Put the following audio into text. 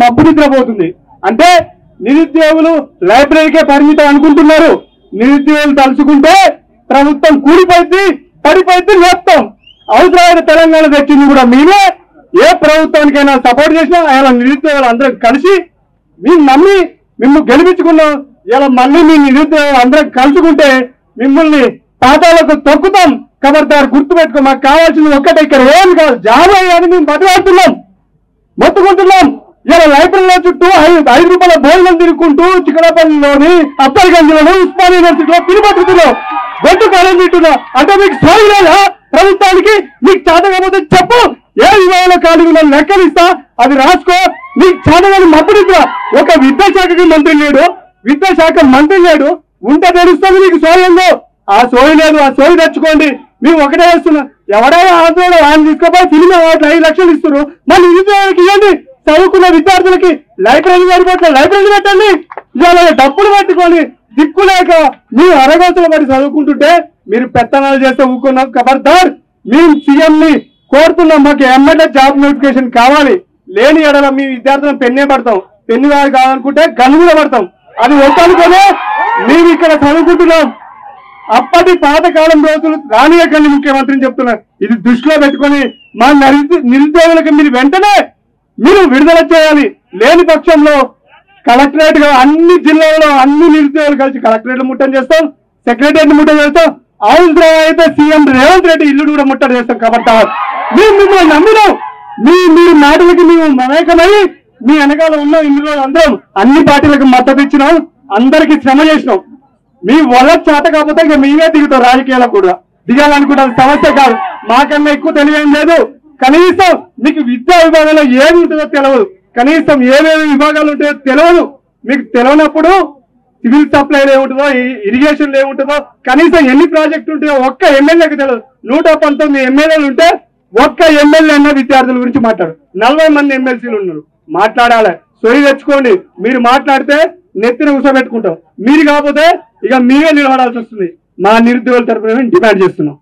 మబ్బు నిద్రపోతుంది. అంటే నిరుద్యోగులు లైబ్రరీకే పరిమితం అనుకుంటున్నారు. నిరుద్యోగులు తలుచుకుంటే ప్రభుత్వం కూలిపోయింది, పడిపోయింది, లేపుతాం. అవసరమైన తెలంగాణ తెచ్చింది కూడా మేమే. ఏ ప్రభుత్వానికైనా సపోర్ట్ చేసినా ఆయన నిరుద్యోగులు అందరం కలిసి మేము నమ్మి మిమ్మల్ని గెలిపించుకున్నాం. ఇలా మళ్ళీ మీ నిరుద్యోగులు అందరం కలుసుకుంటే మిమ్మల్ని పాతాలకు తొక్కుతాం. ఖబర్దార్ గుర్తుపెట్టుకో. మాకు కావాల్సింది ఒక్కటే, ఇక్కడ ఏం కాదు, జాబ్ అయ్యాని మేము బతిలాడుతున్నాం, మొత్తుకుంటున్నాం. ఇలా లైబ్రరీలో చుట్టూ 5 రూపాయల భోజనం తిరుగుకుంటూ చికడపల్లిలోని అప్పర్గంజ్లోని ఉస్మానియా యూనివర్సిటీలో పిలుపట్టుతున్నాం, గొడ్డు కాలం తింటున్నా. అంటే మీకు సోయి లేదా ప్రభుత్వానికి? మీకు చేత కాకపోతే చెప్పు, ఏ విభాగంలో ఖాళీలో లెక్కలిస్తా, అది రాసుకో. నీకు చేతగాని మబ్బునిద్ర. ఒక విద్యాశాఖకి మంత్రి లేడు, విద్యాశాఖ మంత్రి లేడు. ఉంటే తెలుస్తుంది నీకు సోయి ఉందో. ఆ సోయి లేదు, ఆ సోయి తెచ్చుకోండి. మేము ఒకటే వేస్తున్నాం. ఎవడైనా ఆందోళన ఆయన తీసుకోపోయి సినిమా వాటిలో 5 లక్షలు ఇస్తున్నారు. మళ్ళీ నిరుద్యోగులకి ఇవ్వండి. చదువుకున్న విద్యార్థులకి లైబ్రరీ సరిపోట్ల లైబ్రరీ పెట్టండి. ఇవాళ డబ్బులు పెట్టుకొని దిక్కులేక మీరు అరగోతులు పడి చదువుకుంటుంటే మీరు పెత్తనాలు చేస్తే ఊరుకున్నాం. ఖబర్దార్. మేము సీఎంని కోరుతున్నాం, మాకు ఎమ్మెల్యే జాబ్ నోటిఫికేషన్ కావాలి. లేని ఎడల మీ విద్యార్థులను పెన్నే పడతాం. పెన్ను వారు కావాలనుకుంటే గన్ను కూడా పడతాం. అది వద్దనుకోనే మేము ఇక్కడ చదువుకుంటున్నాం. అప్పటి పాతకాలం రోజులు రానియకండి ముఖ్యమంత్రిని చెప్తున్నారు. ఇది దృష్టిలో పెట్టుకొని మా నిరుద్యోగులకు మీరు వెంటనే మీరు విడుదల చేయాలి. లేని పక్షంలో కలెక్టరేట్ గా అన్ని జిల్లాల్లో అన్ని నిరుద్యోగులు కలిసి కలెక్టరేట్ ముట్టడి చేస్తాం, సెక్రటరియట్ ముట్టడి చేస్తాం. అవసరం అయితే సీఎం రేవంత్ రెడ్డి ఇల్లు కూడా ముట్టడి చేస్తాం. కాబట్టి మేము మిమ్మల్ని నమ్మినాం. మీ మాటలకి మేము మమేకమై మీ వెనకాల ఉన్నాం. ఇందులో అందరం అన్ని పార్టీలకు మద్దతు ఇచ్చినాం, అందరికి శ్రమ చేసినాం. మీ వల్ల చేత కాకపోతే ఇక మేమే దిగుతాం. రాజకీయాలకు కూడా దిగాలనుకుంటాం. సమస్య కాదు, మాకన్నా ఎక్కువ తెలియడం లేదు. కనీసం మీకు విద్యా విభాగంలో ఏమి ఉంటుందో తెలియదు, కనీసం ఏమేమి విభాగాలు ఉంటాయో తెలియదు. మీకు తెలియనప్పుడు సివిల్ సప్లైలు ఏముంటుందో, ఇరిగేషన్లు ఏముంటుందో, కనీసం ఎన్ని ప్రాజెక్టులు ఉంటాయో ఒక్క ఎమ్మెల్యేకి తెలియదు. 119 ఎమ్మెల్యేలు ఉంటే ఒక్క ఎమ్మెల్యే అన్న విద్యార్థుల గురించి మాట్లాడు. 40 మంది ఎమ్మెల్సీలు ఉన్నారు. మాట్లాడాలి, సొయి తెచ్చుకోండి. మీరు మాట్లాడితే నెత్తిన కూర్చోబెట్టుకుంటాం. మీరు కాకపోతే ఇక మీరే నిలబడాల్సి వస్తుంది. మా నిరుద్యోగుల తరఫున డిమాండ్ చేస్తున్నాం.